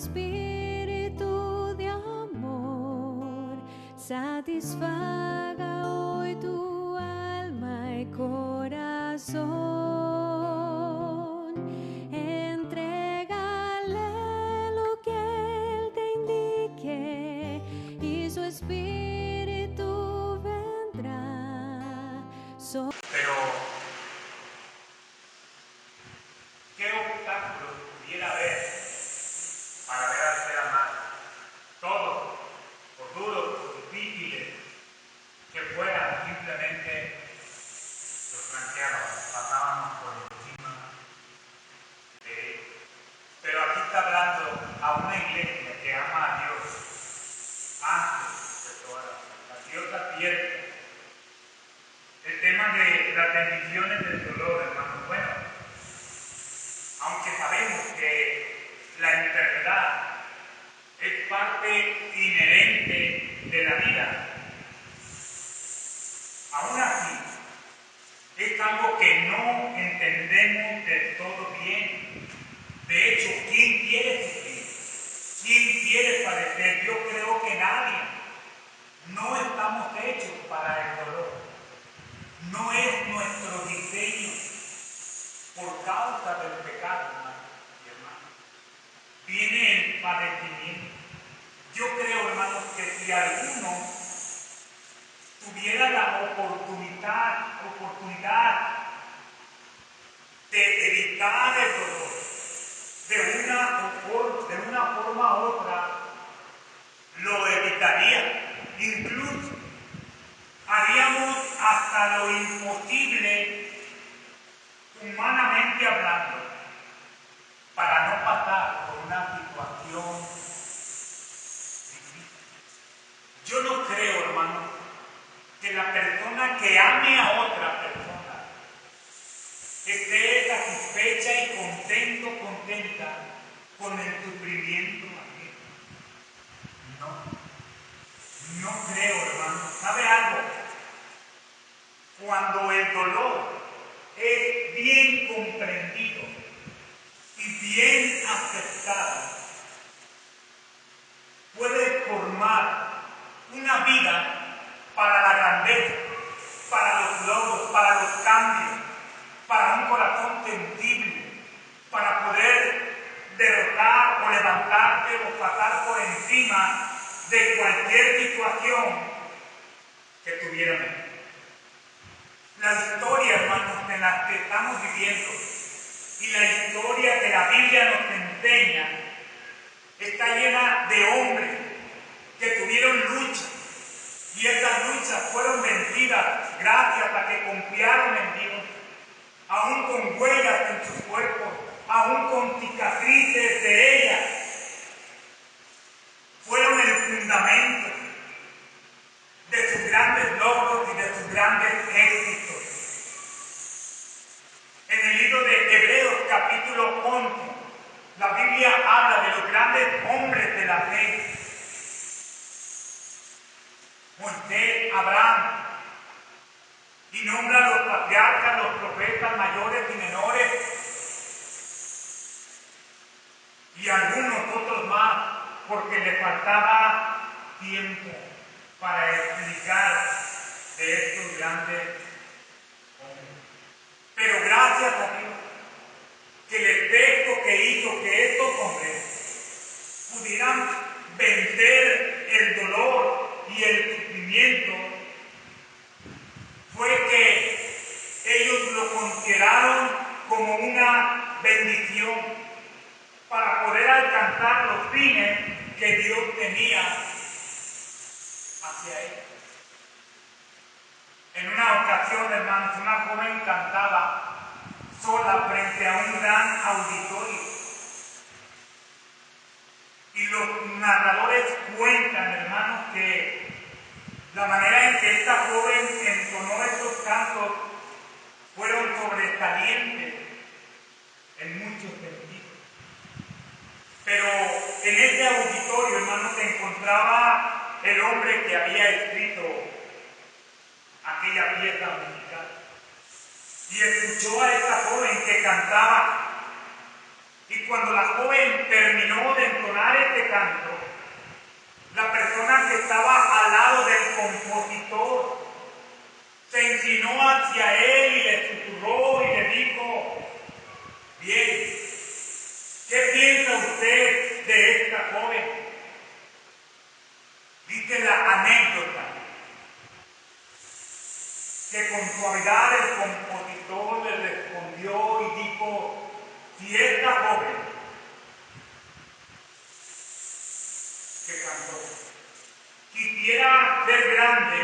espíritu de amor satisfaga hoy tu alma y corazón. Entrégale lo que Él te indique y su espíritu vendrá. Pero, ¿qué obstáculos pudiera haber para ver al ser amado? Todos, por duros, por difíciles que fueran, simplemente los franqueábamos, pasábamos por encima de él. Pero aquí está hablando a una iglesia que ama a Dios antes de todas las cosas. Dios advierte el tema de las bendiciones del dolor, hermanos. Bueno, aunque sabemos que la enfermedad es parte inherente de la vida, aún así es algo que no entendemos del todo bien. De hecho, ¿quién quiere sufrir? ¿Quién quiere padecer? Yo creo que nadie. No estamos hechos para el dolor. No es nuestro diseño por causa del pecado, hermanos y hermanas. Viene el padecimiento. Yo creo, hermanos, que si alguno tuviera la oportunidad de evitar el dolor de una forma u otra, lo evitaría. Incluso haríamos hasta lo imposible, humanamente hablando, para no pasar por una situación difícil. Yo no creo, hermanos, que la persona que ame a otra persona esté satisfecha y contenta con el sufrimiento ajeno. No creo, hermanos. ¿Sabe algo? Cuando el dolor es bien comprendido y bien aceptado, puede formar una vida para la grandeza, para los logros, para los cambios, para un corazón sensible, para poder derrotar o levantarte o pasar por encima de cualquier situación que tuviéramos. La historia, hermanos, en la que estamos viviendo y la historia que la Biblia nos enseña está llena de hombres que tuvieron luchas y esas luchas fueron vencidas gracias a que confiaron en Dios, aún con huellas en sus cuerpos, aún con cicatrices de ellas. Fueron el fundamento de sus grandes logros y de sus grandes éxitos. En el libro de Hebreos capítulo 11, la Biblia habla de los grandes hombres de la fe. Moisés, Abraham, y nombra a los patriarcas, los profetas mayores y menores, y algunos otros más, porque le faltaba tiempo para explicar de estos grandes hombres. Pero gracias a Dios, que el efecto que hizo que estos hombres pudieran vencer el dolor y el sufrimiento fue que ellos lo consideraron como una bendición para poder alcanzar los fines que Dios tenía hacia ellos. En una ocasión, hermanos, una joven cantaba sola frente a un gran auditorio. Y los narradores cuentan, hermanos, que la manera en que esta joven entonó estos cantos fueron sobresalientes en muchos sentidos. Pero en ese auditorio, hermanos, se encontraba el hombre que había escrito aquella pieza musical. Y escuchó a esta joven que cantaba. Y cuando la joven terminó de entonar este canto, la persona que estaba al lado del compositor se inclinó hacia él y le susurró y le dijo: bien, ¿qué piensa usted de esta joven? Dice la anécdota que con suavidad el compositor le respondió y dijo: si esta joven que cantó quisiera ser grande,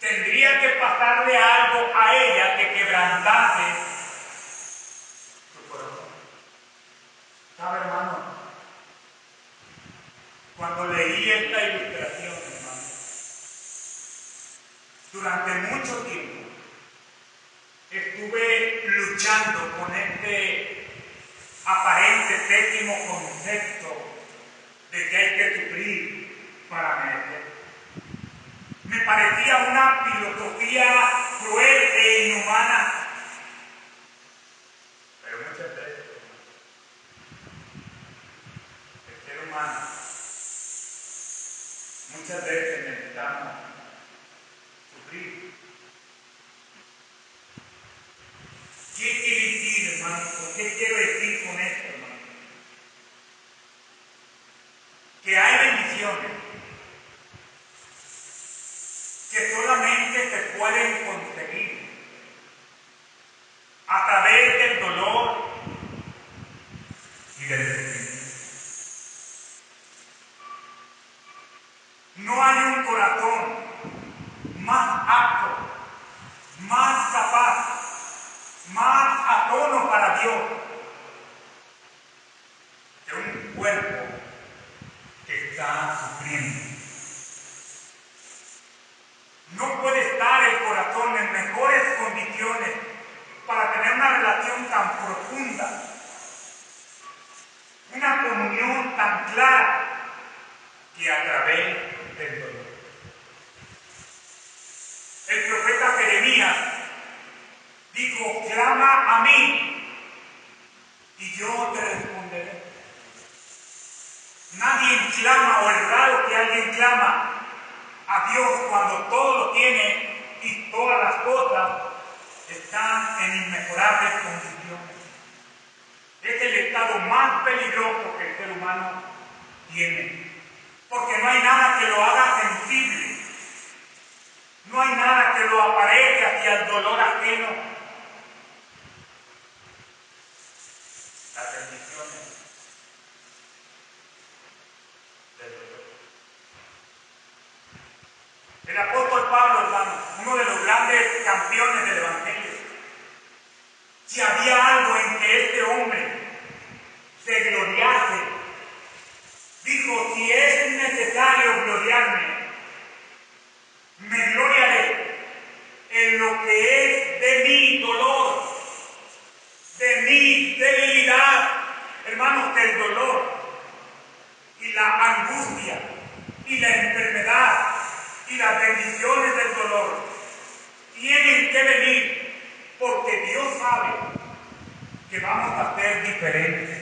tendría que pasarle algo a ella que quebrantase su corazón. ¿Sabe, hermano? Cuando leí esta ilustración, hermano, durante mucho tiempo estuve luchando con este aparente pésimo concepto de que hay que sufrir para merecer. Me parecía una filosofía cruel e inhumana, pero muchas veces el ser humano, muchas veces necesitamos sufrir. ¿Qué quiere decir, hermano? ¿O qué quiero decir con esto, hermano? Que hay bendiciones que solamente se pueden conseguir a través del dolor y del sufrimiento. No hay un corazón más apto, más capaz, más a tono para Dios que un cuerpo que está sufriendo. No puede estar el corazón en mejores condiciones para tener una relación tan profunda, una comunión tan clara, que a través del dolor. El profeta Jeremías dijo: clama a mí y yo te responderé. Nadie clama, o es raro que alguien clama a Dios cuando todo lo tiene y todas las cosas están en inmejorables condiciones. Es el estado más peligroso que el ser humano tiene, porque no hay nada que lo haga sensible, no hay nada que lo apareje hacia el dolor ajeno. Las bendiciones del dolor. El apóstol Pablo, hermano, uno de los grandes campeones del Evangelio, si había algo en que este hombre se gloriase, dijo: si es necesario gloriarme, me gloriaré en lo que es de mi dolor, de mi debilidad. Hermanos, que el dolor y la angustia y la enfermedad y las bendiciones del dolor tienen que venir, porque Dios sabe que vamos a ser diferentes,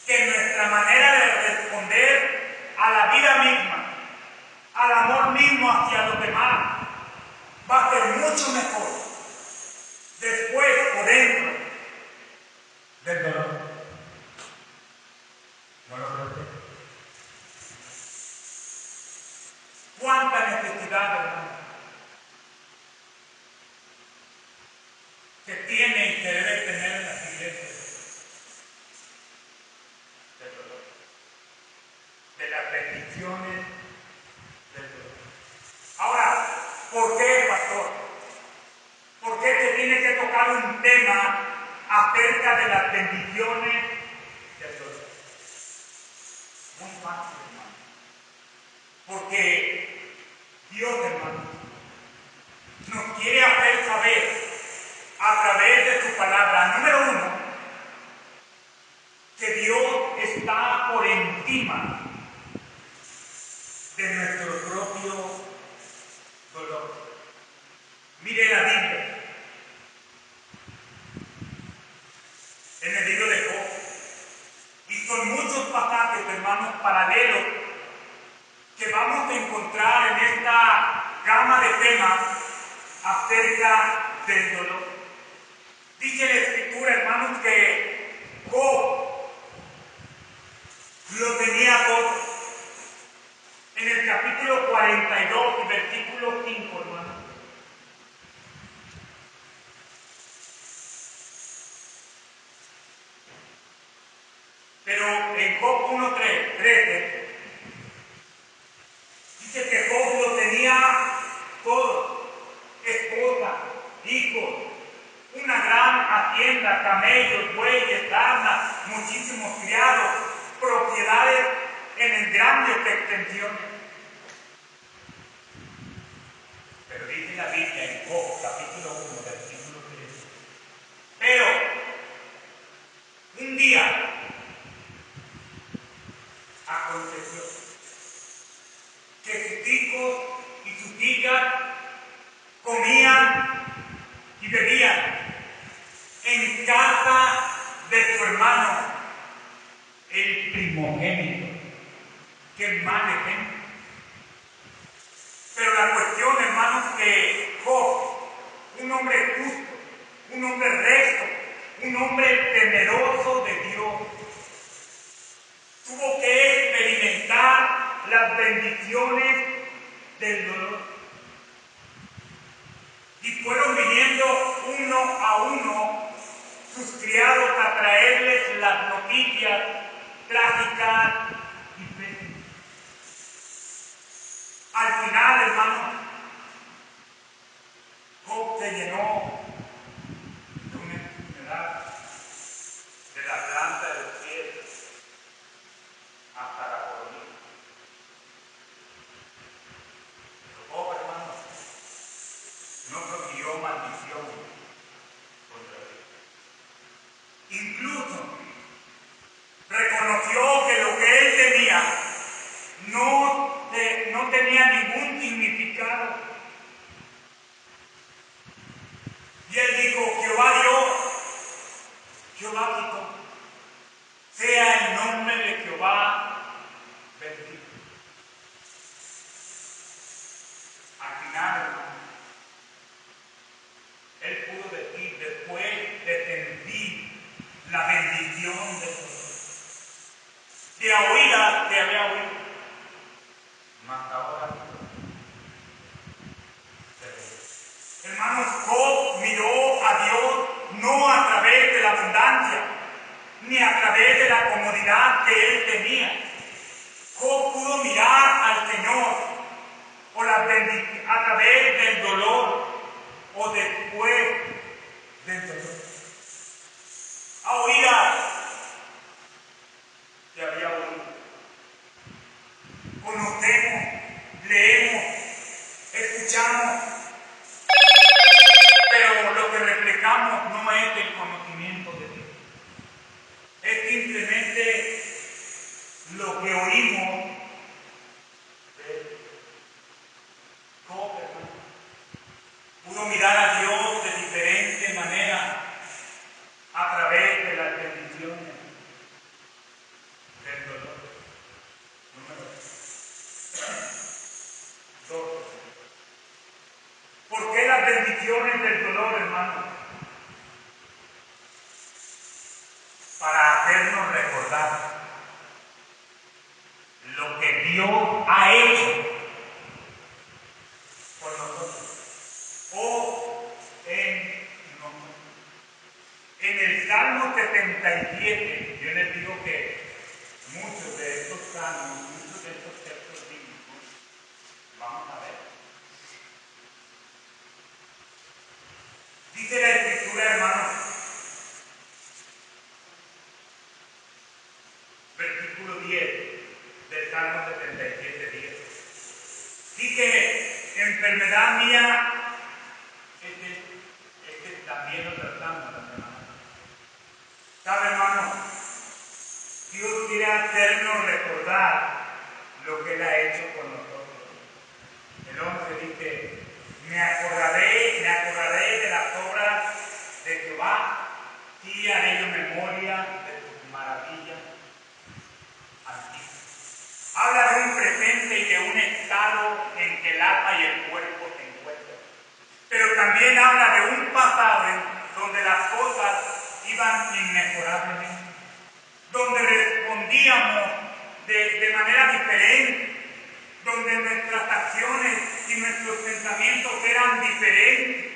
que nuestra manera de responder a la vida misma, al amor mismo hacia los demás, va a ser mucho mejor después o dentro del dolor. ¿No lo creo usted? ¿Cuánta necesidad, hermano, se tiene y se debe tener en las iglesias del dolor, de las bendiciones del dolor? Ahora, ¿por qué, pastor? ¿Por qué se tiene que tocar un tema acerca de las bendiciones del dolor? Muy fácil, hermano. Porque Dios, hermano, nos quiere hacer saber a través de su palabra, número uno, que Dios está por encima de nuestro propio dolor. Mire la Biblia. En el libro de Job, paralelo que vamos a encontrar en esta gama de temas acerca del dolor. Dice la Escritura, hermanos, que Job lo tenía todo. En el capítulo 42 y versículo 5, hermanos. Pero en Job 1:13 dice que Job lo tenía todo: esposa, hijos, una gran hacienda, camellos, bueyes, asnas, muchísimos criados, propiedades en grandes extensiones. Pero dice la Biblia en Job capítulo 1, versículo 13: pero un día aconteció que sus hijos y sus hijas comían y bebían en casa de su hermano, el primogénito, que mal ejemplo. Pero la cuestión, hermanos, que Job, un hombre justo, un hombre recto, un hombre temeroso de Dios, tuvo que experimentar las bendiciones del dolor. Y fueron viniendo uno a uno sus criados a traerles las noticias trágicas y pésimas. Al final, hermanos, Job se llenó de una enfermedad de la planta de los pies hasta la coronilla. Pero Job, hermanos, no profirió maldición contra Dios. Incluso reconoció que lo que él tenía no tenía ningún significado. Y él dijo: Jehová dio, Jehová quitó. Sea el nombre de Jehová bendito. Al final, hermano, él pudo decir, después de sentir la bendición de Dios, de oídas te había oído, mas ahora se ve. Hermanos, Job miró a Dios no a través de la abundancia, ni a través de la comodidad que él tenía. Job pudo mirar al Señor o a través del dolor o después del dolor. A oídas te había oído. Conocemos, leemos, escuchamos, pero lo que reflejamos no es el conocimiento de Dios. Es simplemente lo que oímos de Job, hermano. Pudo mirar a Dios de diferente manera a través de las bendiciones del dolor. Número 2. ¿Por qué las bendiciones del dolor, hermano? Para hacernos recordar lo que Dios ha hecho por nosotros o en nosotros. En el Salmo 77, yo les digo que muchos de estos salmos, muchos de estos textos bíblicos, vamos a ver. Dice la Escritura, hermanos, versículo 10 del Salmo 77, 10. Dice: enfermedad mía, también lo tratamos, hermano. ¿Sabe, hermano? Dios quiere hacernos recordar lo que Él ha hecho por nosotros. El 11 dice: me acordaré de las obras de Jehová, y haré yo memoria de tus maravillas antiguas. habla de un presente y de un estado en que el alma y el cuerpo se encuentran. Pero también habla de un pasado donde las cosas iban inmejorablemente, donde respondíamos de manera diferente, donde nuestras acciones y nuestros pensamientos eran diferentes.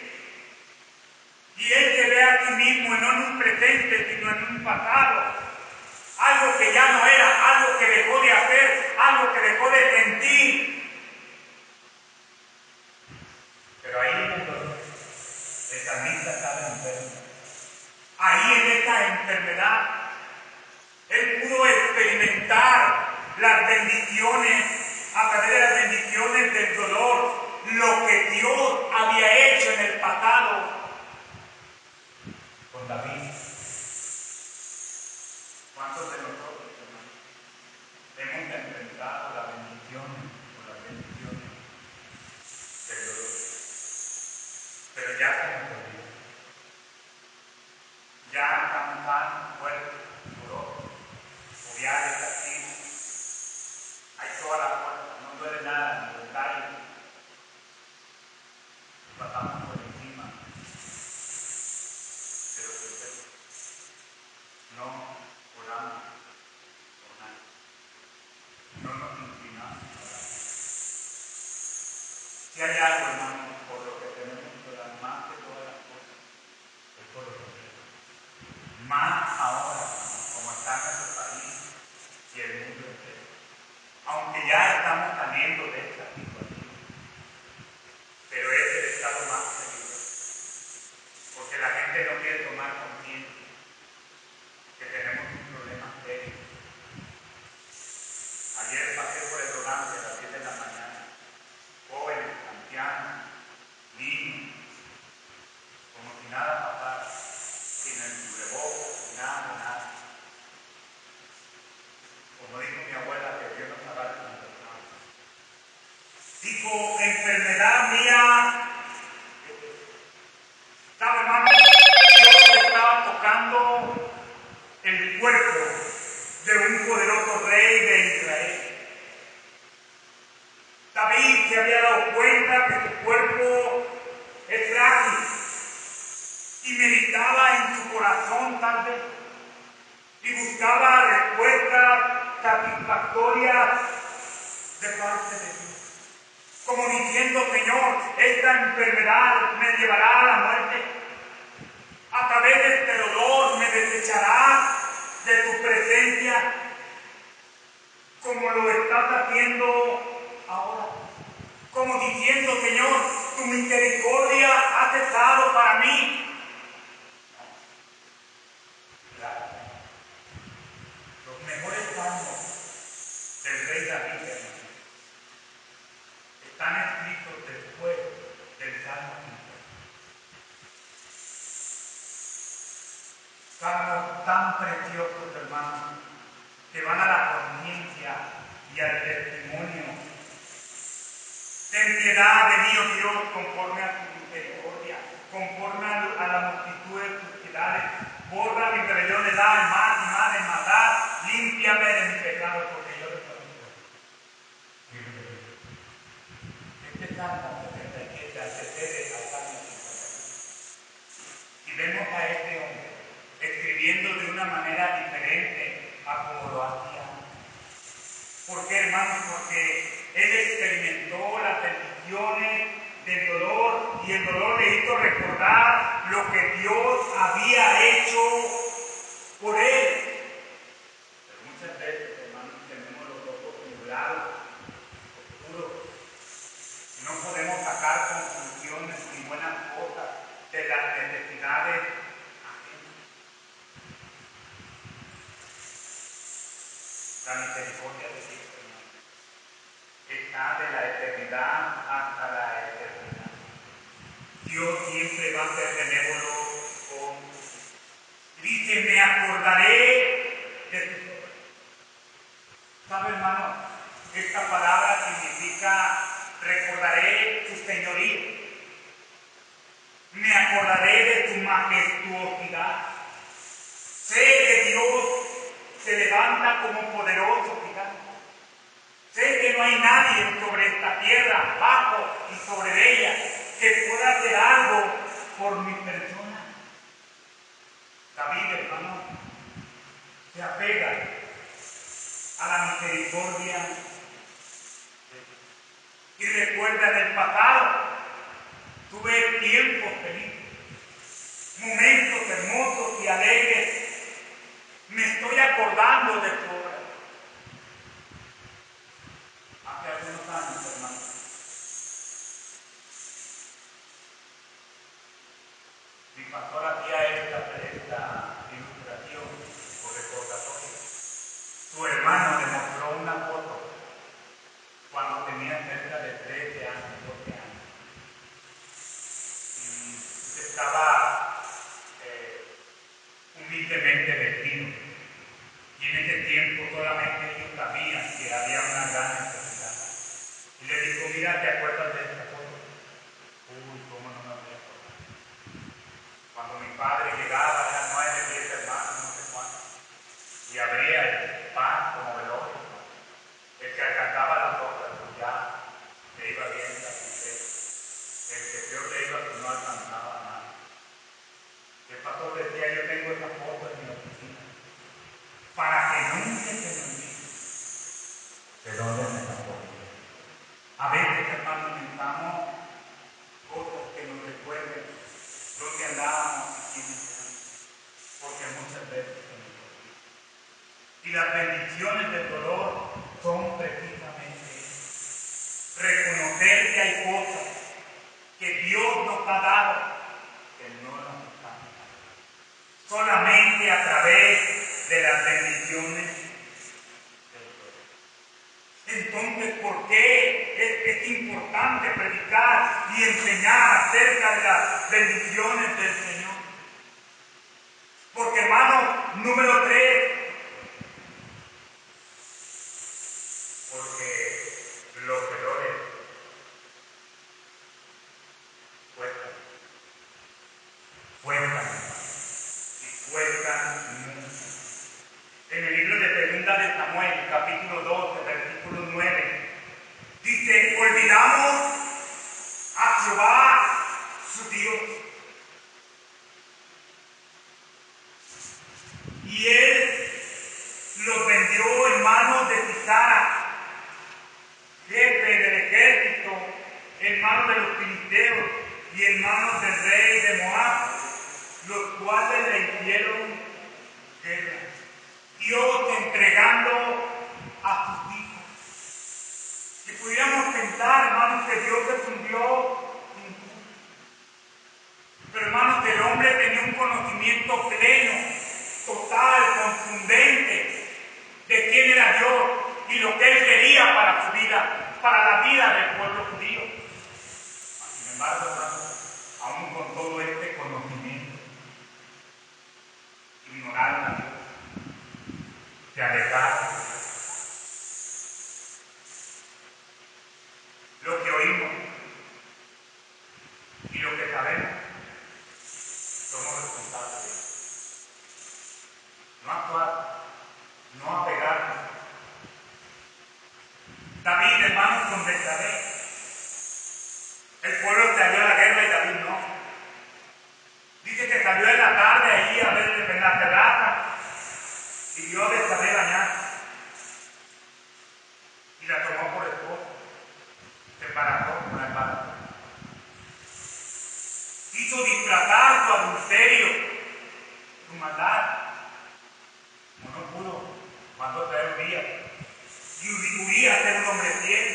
Y Él te ve a ti mismo no en un presente, sino en un pasado. Algo que ya no era, algo que dejó de hacer, algo que dejó de sentir. Pero ahí en el dolor, el salmista estaba enfermo. Ahí en esta enfermedad, Él pudo experimentar las bendiciones, a través de las bendiciones del dolor, lo que Dios había hecho en el pasado con David. ¿Cuántos de nosotros, hermanos, hemos enfrentado las bendiciones o las bendiciones del dolor? Pero ya se nos olvidó. Ya estamos tan fuertes por otros, fobiales, activos. Hay toda la fuerza, no duele nada, ni los callos. Pasamos por encima de lo que usted. No oramos por nada. No nos inclinamos a orar. Si hay algo, hermanos, por lo que tenemos que orar más que todas las cosas, es por los enfermos. Más ahora, hermanos, como está nuestro país y el mundo entero. Aunque ya estamos saliendo de esta situación, pero es el estado más peligroso, porque la gente no quiere tomar conciencia que tenemos un problema serio. Ayer pasé por el Rodante a las 10 de la mañana, jóvenes, ancianos, niños, como si nada pasara, sin el cubrebocas, nada. Como dijo mi abuela, que Dios nos agarre con los manos. Dijo, enfermedad mía, ¿sabe, hermano? Dios estaba tocando el cuerpo de un poderoso rey de Israel. David se había dado cuenta que su cuerpo es frágil y meditaba en su corazón tal vez y buscaba respuestas satisfactorias de parte de Dios. Como diciendo, Señor, esta enfermedad me llevará a la muerte. A través de este dolor me desecharás de tu presencia, como lo estás haciendo ahora. Como diciendo, Señor, tu misericordia ha cesado para mí. Los mejores salmos del rey David, hermano, están escritos después del Salmo 50. Salmos tan preciosos, hermanos, que van a la conciencia y al testimonio. Ten piedad de mí, oh Dios, conforme a tu misericordia, conforme a la multitud de tus piedades. Borra mis rebeliones, da mal y mal en matar, límpiame de mi pecado, porque yo reconozco. Este Salmo 77 antecede al Salmo 51. Y vemos a este hombre escribiendo de una manera diferente a como lo hacía. ¿Por qué, hermanos? Porque él experimentó las bendiciones del dolor y el dolor le hizo recordar lo que Dios había hecho por él. Pero muchas veces, hermanos, tenemos los ojos nublados, oscuros. No podemos sacar conclusiones ni buenas cosas de las necesidades ajenas. La misericordia de Dios, hermano, está de la eternidad hasta la eternidad. Dios siempre va a ser benévolo con nosotros. Dice, me acordaré de tus obras. ¿Sabe, hermano? Esta palabra significa recordaré tu señorío. Me acordaré de tu majestuosidad. Sé que Dios se levanta como poderoso gigante. no hay nadie sobre esta tierra, bajo y sobre ella, que pueda hacer algo por mi persona. David, hermano, se apega a la misericordia y recuerda en el pasado, tuve tiempos felices, momentos hermosos y alegres. Me estoy acordando de tu obra. Hace algunos años, hermano, mi pastor hacía esta ilustración o recordatorio. Su hermano le mostró una foto cuando tenía cerca de 13 años, 12 años. Y estaba humildemente vestido. Y en ese tiempo solamente ellos sabían que había una gran necesidad. Y le dijo, mira, ¿te acuerdas de esta foto? Uy, ¿cómo no me voy a acordar? Cuando mi padre llegaba, eran 9, 10 hermanos, no sé cuántos, y abría el pan como velorio. El que alcanzaba las hojas, pues ya le iba bien satisfecho. El que peor le iba, pues no alcanzaba nada. El pastor decía, yo tengo esa foto en mi oficina, para que nunca se me olvide de dónde me sacó. A veces, hermanos, necesitamos cosas que nos recuerden dónde andábamos y quiénes éramos, porque muchas veces se nos olvida. Y las bendiciones del dolor son precisamente eso. Reconocer que hay cosas que Dios nos ha dado que no nos están dando. Solamente a través de las bendiciones del dolor. Entonces, ¿por qué es importante predicar y enseñar acerca de las bendiciones del Señor? Porque, hermano, número 3, porque los errores cuestan, y cuestan mucho. En el libro de Segunda de Samuel, capítulo 12, versículo 9, dice, olvidamos a Jehová, su Dios, y Él los vendió en manos de Sisara, jefe del ejército, en manos de los filisteos y en manos del rey de Moab, los cuales le hicieron guerra. Dios entregando a sus hijos. Y pudiéramos pensar, hermanos, que Dios es un Dios injusto. Pero, hermanos, el hombre tenía un conocimiento pleno, total, contundente de quién era Dios y lo que Él quería para su vida, para la vida del pueblo judío. Sin embargo, hermanos, aún con todo este conocimiento, ignoraron a Dios, se alejaron. Lo que oímos y lo que sabemos, somos responsables de eso. No actuar, no apegarnos. David, hermanos, con Betsabé. El pueblo salió a la guerra y David no. Dice que salió en la tarde ahí a ver en la terraza y vio a Betsabé bañar. Y la tomó por esposa. Se embarazó con el embarazo. Quiso disfrazar su adulterio, su maldad. Como no pudo, mandó traer Urías. Y Urías era un hombre fiel.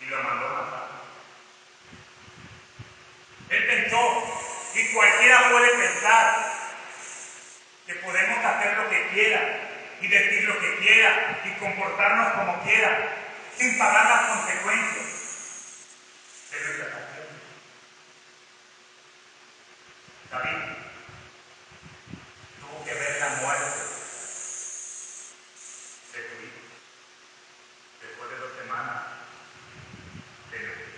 Y lo mandó matar. Él pensó, y cualquiera puede pensar, que podemos hacer lo que quiera, y decir lo que quiera, y comportarnos como quiera, sin pagar las consecuencias de nuestras acciones. David tuvo que ver la muerte de su hijo después de 2 semanas de nacer.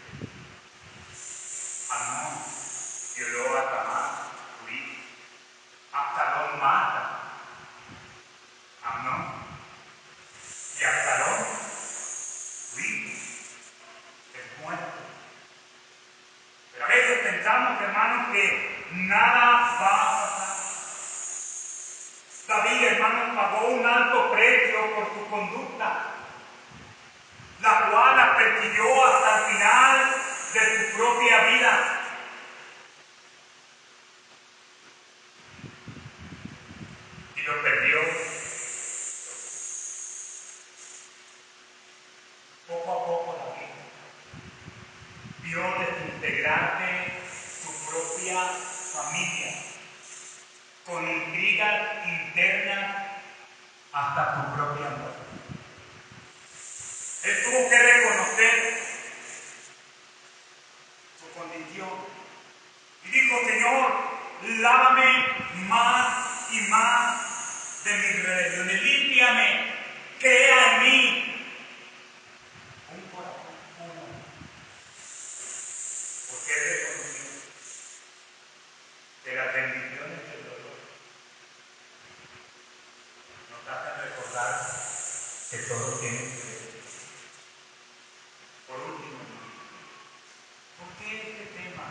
Amnón violó a Tamar, su hijo. Absalón mata a Amnón. Y nada va a pasar. David, hermano, pagó un alto precio por tu conducta, la cual la persiguió hasta el final de su propia vida. Y lo perdió. Poco a poco David vio desintegrarse su propia familia, con intrigas internas hasta su propia muerte. Él tuvo que reconocer su condición y dijo: Señor, lávame más y más de mis rebeliones, límpiame, crea en mí un corazón puro. Porque él reconoció que las bendiciones del dolor nos hacen recordar que todo tiene que ver. Por último, ¿por qué este tema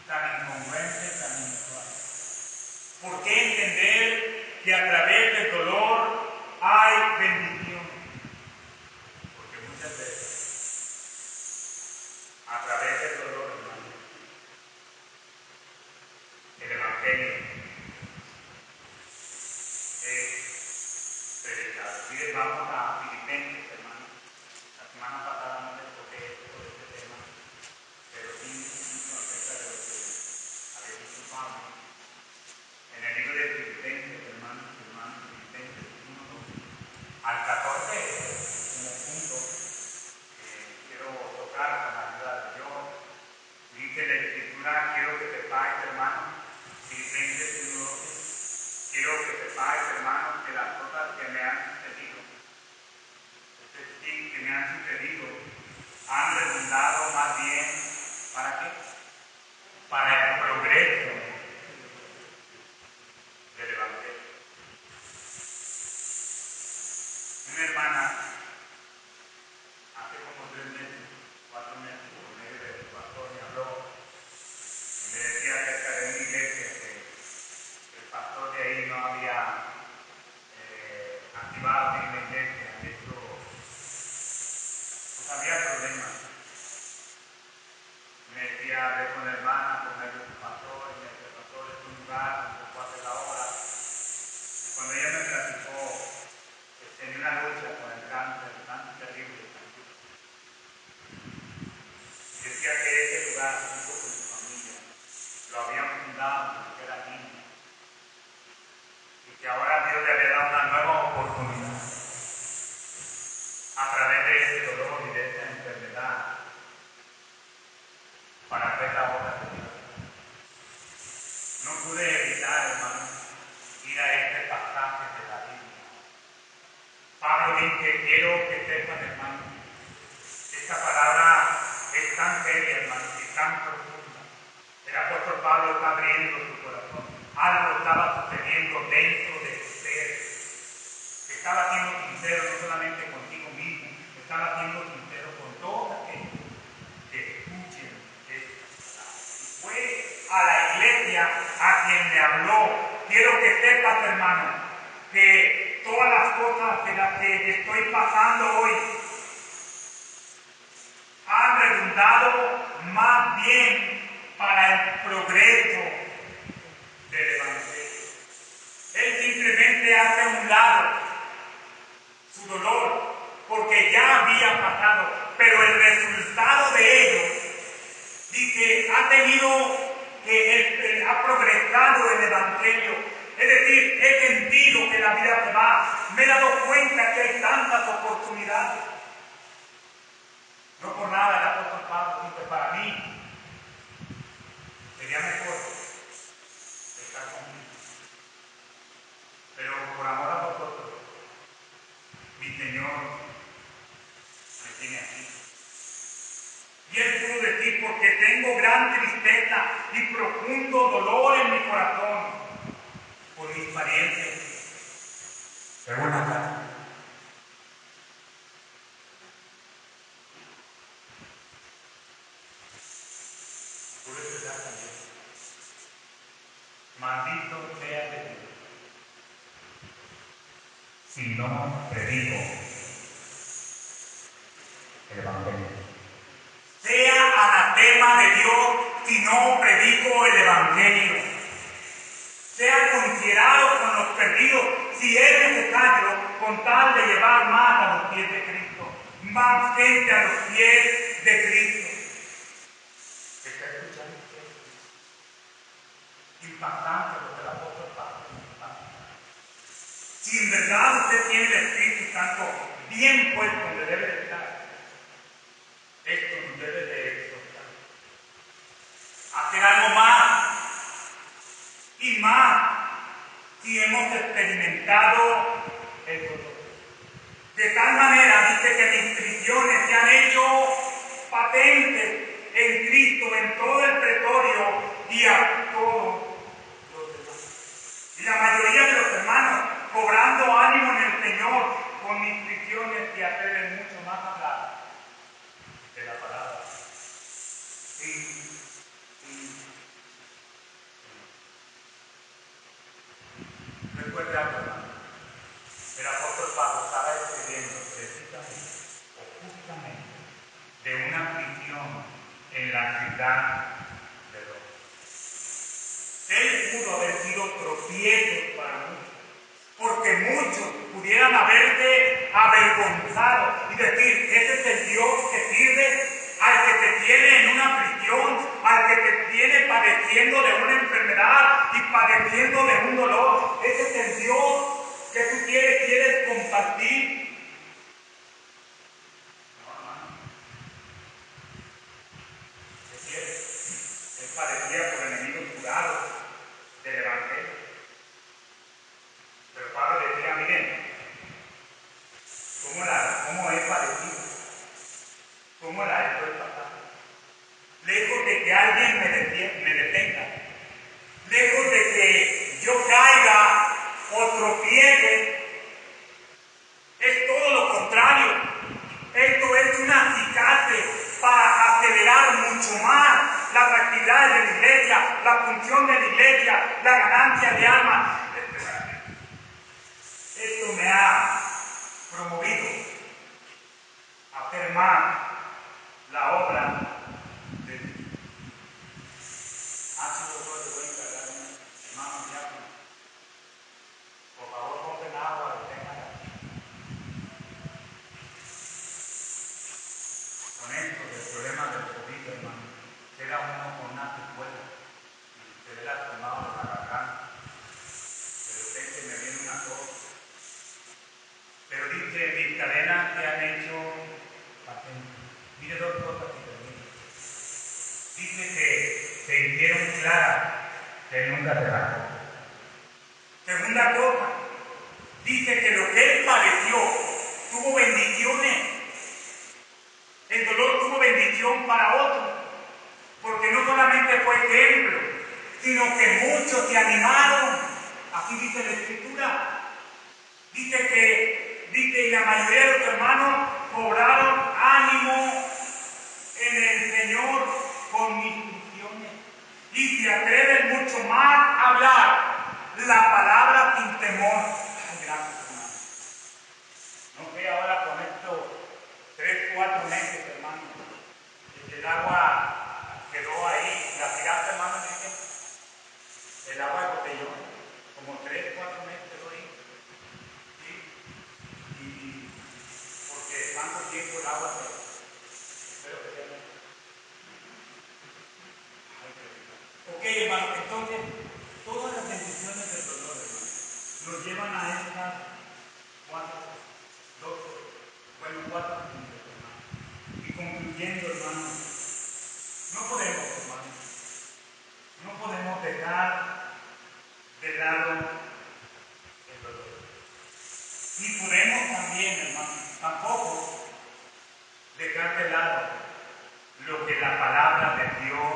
tan incongruente, tan inusual? ¿Por qué entender que a través del dolor hay bendición? Porque muchas veces, a través del dolor, hermano, el Evangelio es predicado. Y vamos a Filipenses, hermano. La semana pasada no les toqué sobre este tema, pero sí mucho acerca de lo que había dicho Pablo. En el libro de Filipenses, hermanos, Filipenses 1, al 14, como punto que quiero tocar con la ayuda de Dios. Dice la Escritura: quiero que sepáis, hermanos, Filipenses 1:12, quiero que sepáis, hermanos, que las cosas que me han sucedido, es decir, que me han sucedido, han redundado más bien, ¿para qué? Para el progreso del Evangelio. Una hermana, hace como 3 meses, 4 meses, por medio del pastor, me habló y me decía acerca de una iglesia que el pastor de ahí no había activado en la iglesia. De hecho, pues había problemas. Me decía: hablé con la hermana, por medio del pastor, y me decía: pastor, es un lugar donde se puede hacer la obra. Y cuando ella me platicó, tenía una lucha con el cáncer tan terrible, tan duro. Decía que ese lugar, junto con su familia, lo habían fundado desde que era niño, y que ahora Dios le había dado una nueva oportunidad a través de ese dolor y de esa enfermedad para hacer la obra de Dios. No pude evitar, hermano, ir a este pasaje de la Biblia. Pablo dice: quiero que sepan, hermano, esta palabra es tan seria, hermano, y tan profunda. El apóstol Pablo está abriendo su corazón. Algo estaba sucediendo dentro de su ser. Estaba siendo sincero no solamente contigo mismo, estaba siendo sincero con todos aquellos que escuchen esta palabra. Y fue a la iglesia a quien le habló. Quiero que sepas, hermano, que todas las cosas de las que estoy pasando hoy han redundado más bien para el progreso del Evangelio. Él simplemente hace a un lado su dolor, porque ya había pasado, pero el resultado de ello, dice, ha tenido que ha progresado el Evangelio. Es decir, he sentido que la vida se va, me he dado cuenta que hay tantas oportunidades. No por nada el apóstol Pablo dice: para mí sería mejor estar conmigo, pero por amor a vosotros, mi Señor me tiene aquí. Y él pudo decir: porque tengo gran tristeza y profundo dolor en mi corazón por mis parientes. Pero buenas tardes. Pude expresar también si no predico el Evangelio. Sea anatema de Dios si no predico el Evangelio. Sea considerado con los perdidos si es necesario, con tal de llevar más a los pies de Cristo, más gente a los pies de Cristo. ¿Está escuchando usted? Impactante lo que el apóstol Pablo impacta. Si en verdad usted tiene el Espíritu Santo bien puesto donde debe de estar, esto nos debe de exhortar. Hacer algo más y más si hemos experimentado el dolor. De tal manera, dice que mis prisiones se han hecho patentes en Cristo, en todo el pretorio y a todos los demás. Y la mayoría de los hermanos, cobrando ánimo en el Señor, con mis prisiones se atreven mucho más a hablar de la palabra. Recuerda algo, hermano. El apóstol Pablo estaba escribiendo precisamente o justamente de una prisión en la ciudad de Roma. Él pudo haber sido tropiezo para muchos, porque muchos pudieran haberse avergonzado y decir, ese es el Dios que sirve, al que te tiene en una prisión, al que te tiene padeciendo de una enfermedad y padeciendo de un dolor. Ese es el Dios que tú quieres compartir. No, hermano. ¿Qué quieres? Él padecía por enemigos jurados del Evangelio. Pero Pablo decía, miren, ¿cómo he padecido? ¿Cómo la estoy pasando? Lejos de que alguien me detenga, lejos de que yo caiga o tropiece, es todo lo contrario. Esto es un acicate para acelerar mucho más las actividades de la iglesia, la función de la iglesia, la ganancia de almas. Esto me ha promovido a hacer más la obra de Dios. Doctor, le voy a encargar un hermano diácono. Por favor, compren agua y tengan aquí. Con esto del problema del COVID, hermano, queda uno con una secuela y se ve lastimado de la garganta. De repente me viene una tos. Pero dice, mis cadenas se han hecho patentes. Mire dos cosas que termino. Dice que se hicieron claras, que nunca se va. Segunda cosa, dice que lo que él padeció tuvo bendiciones. El dolor tuvo bendición para otros, porque no solamente fue ejemplo, sino que muchos se animaron. Así dice la Escritura. Dice, y la mayoría de los hermanos cobraron ánimo en el Señor con mis prisiones. Y se atreven mucho más a hablar la palabra sin temor. Ay, gracias, hermano. No sé ahora con estos 3-4 meses, hermano, el agua quedó ahí. La tiraste, hermano, dice. El agua de botellón, como 3-4 meses quedó ahí. ¿Sí? Y porque tanto tiempo el agua se... Espero que sea bien. Ok, hermano, entonces, todas las bendiciones del dolor, hermano, nos llevan a estas 4 puntos, hermano. Y concluyendo, hermano, no podemos dejar de lado el dolor. Ni podemos también, hermano, tampoco dejar de lado lo que la palabra de Dios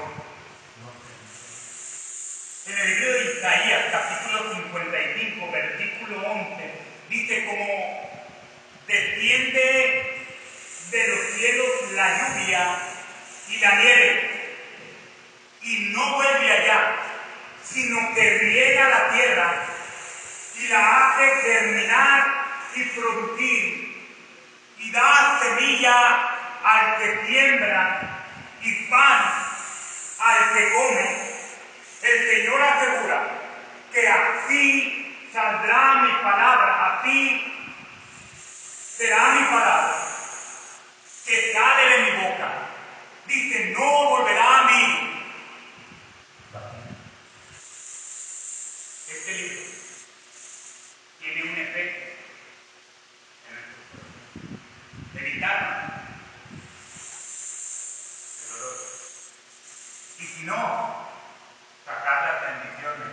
nos dice. En el libro de Isaías, capítulo 55, versículo 11, dice como desciende de los cielos la lluvia y la nieve, y no vuelve allá, sino que riega la tierra y la hace germinar y producir y dar semilla al que siembra y pan al que come, el Señor asegura que así saldrá mi palabra, así será mi palabra que sale de mi boca. Dice, no volverá a mí. Este libro tiene un efecto en nuestro corazón. Evitarnos el dolor. Y si no, sacar las bendiciones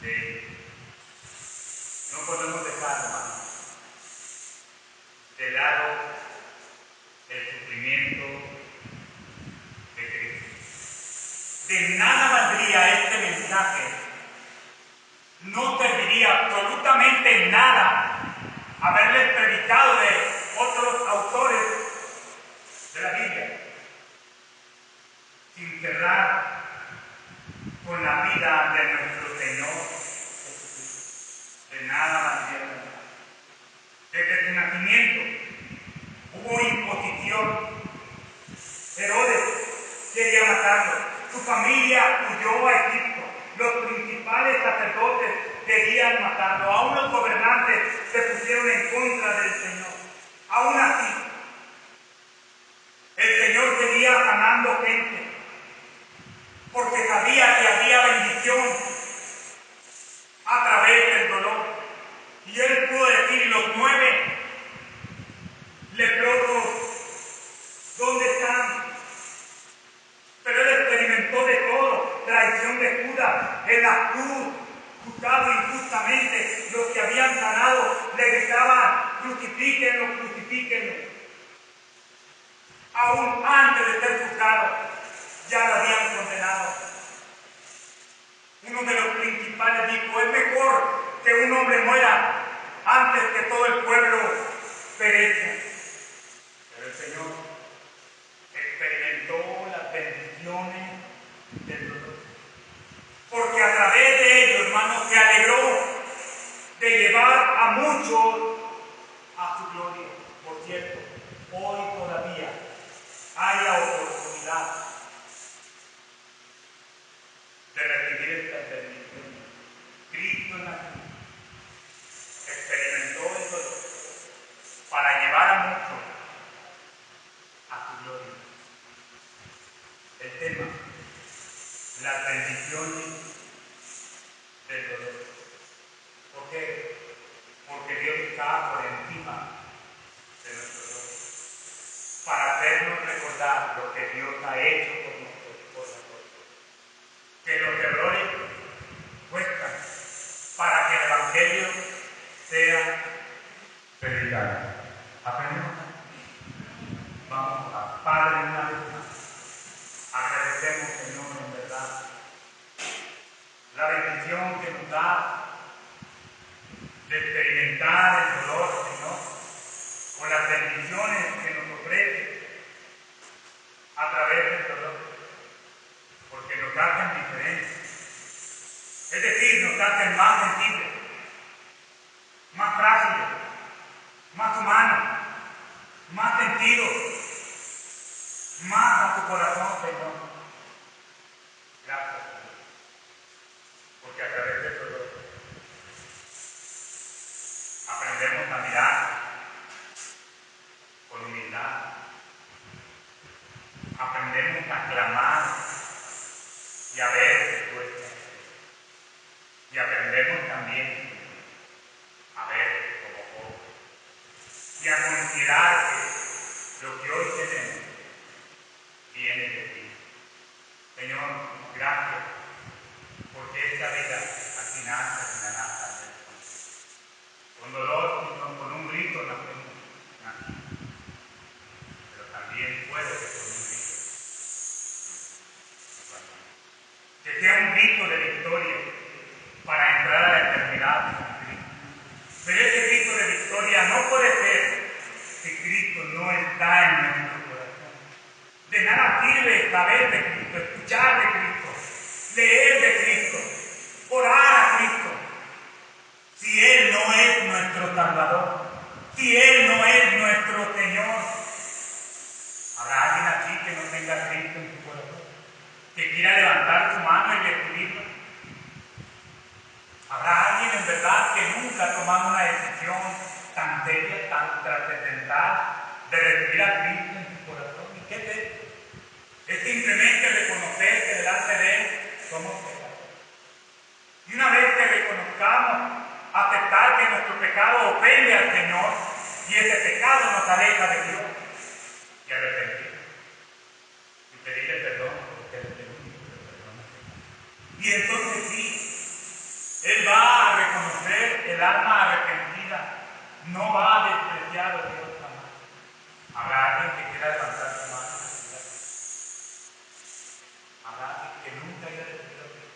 de él. No podemos dejar, hermano, de lado el sufrimiento de Cristo. De nada valdría este mensaje, no serviría absolutamente nada haberles predicado de otros autores de la Biblia, sin cerrar con la vida de nuestro Señor Jesucristo. De nada valdría. Desde su nacimiento hubo imposición. Herodes quería matarlo. Su familia huyó a Egipto. Los principales sacerdotes querían matarlo. Aún los gobernantes se pusieron en contra del Señor. Aún así, el Señor seguía sanando gente, porque sabía que había bendición a través del dolor. Y él pudo decir, los 9 leprosos, ¿dónde están? Pero él experimentó de todo: traición de Judas, en la cruz, juzgado injustamente. Los que habían sanado le gritaban, crucifíquenlo, crucifíquenlo. Aún antes de ser juzgado, ya lo habían condenado. Uno de los principales dijo, es mejor que un hombre muera antes que todo el pueblo perezca. Pero el Señor experimentó las bendiciones del dolor, porque a través de ello, hermanos, se alegró de llevar a muchos a su gloria. Por cierto, hoy todavía hay la oportunidad de recibir estas bendiciones. Cristo en la cruz experimentó el dolor para llevar a muchos a su gloria. El tema, las bendiciones del dolor. ¿Por qué? Porque Dios está por encima de nuestro dolor, para hacernos recordar lo que Dios ha hecho por nosotros, por nosotros. Que los errores cuestan para que el Evangelio sea predicado. Aprendemos. Vamos a Padre, una vez más. Agradecemos, Señor, en verdad, la bendición que nos da de experimentar el dolor, Señor, con las bendiciones que nos ofrece a través del dolor, porque nos hacen diferentes. Es decir, nos hacen más sensibles, más frágiles, más humanos, más sentidos, más a tu corazón, Señor. Gracias, Señor, porque a través del dolor aprendemos a mirar con humildad, aprendemos a clamar y a ver respuestas, y aprendemos también a ver como Job y a considerar que lo que hoy tenemos viene de ti. Señor, gracias, porque esta vida al final terminará también con dolor, Señor, con un grito nacemos, pero también puede que con un grito. Que sea un grito de victoria para entrar a la eternidad con Cristo. Pero ese grito de victoria no puede ser si Cristo no está en nuestro corazón. De nada sirve saber de Cristo, escuchar de Cristo, leer de Cristo, orar a Cristo, si Él no es nuestro nuestro Salvador, si Él no es nuestro Señor? ¿Habrá alguien aquí que no tenga a Cristo en su corazón? ¿Que quiera levantar su mano y recibirlo? ¿Habrá alguien en verdad que nunca ha tomado una decisión tan seria, tan trascendental de recibir a Cristo en su corazón? ¿Y qué es esto? Es simplemente reconocer que delante de Él somos pecadores. Y una vez que reconozcamos, aceptar que nuestro pecado ofende al Señor y ese pecado nos aleja de Dios, y arrepentir y pedirle perdón, porque Él es el único que perdona. Y entonces sí, Él va a reconocer el alma arrepentida, no va a despreciar a Dios jamás. ¿Habrá alguien que quiera levantar su mano? ¿Habrá alguien que nunca haya recibido a Dios?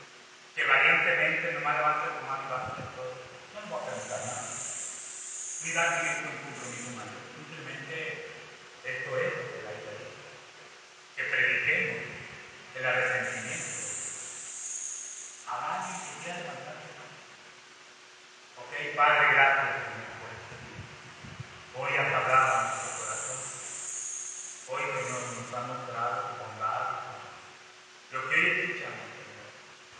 Que valientemente nomás levante su mano y va a hacer todo. Yo no voy a preguntar nada. Ni darle esto un compromiso mayor. Simplemente esto es lo que la Biblia dice. Que prediquemos el arrepentimiento. ¿Habrá alguien que quiera levantar su mano? Ok, Padre, gracias, Señor, por este día. Hoy has hablado a nuestro corazón. Hoy, Señor, nos has mostrado tu bondad. Lo que hoy escuchamos, Señor,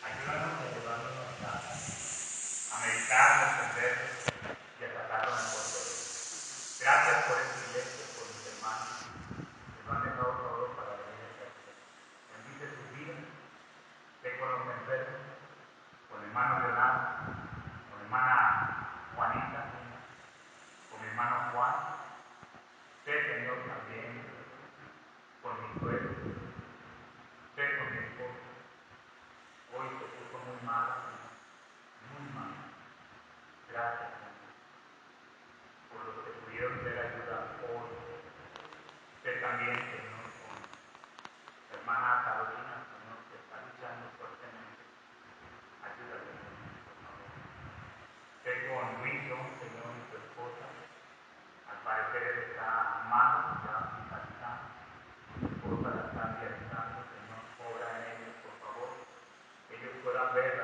ayúdanos a llevarnos a casa, a meditar, a entender y a tratarlo en el corazón. Gracias por este iglesia, por mis hermanos, que lo han dejado todo para venir a esta iglesia. Bendice sus vidas, ve con los enfermos, con el hermano Leonardo, con la hermana Juanita, con mi hermano Juan. Sé, Señor, también con mi suegro, sé con mi esposa. Hoy se puso muy mala, Señor, muy mala. Gracias, Señor, por los que pudieron ser ayuda hoy. Sé también, Señor, con la hermana Carolina, Señor, que está luchando fuertemente. Ayúdale, Señor, por favor. Sé con Luis, Señor, y su esposa. Al parecer él está malo, ya hospitalizado. Su esposa la está realizando, Señor, obra en ellos, por favor. Que ellos puedan ver la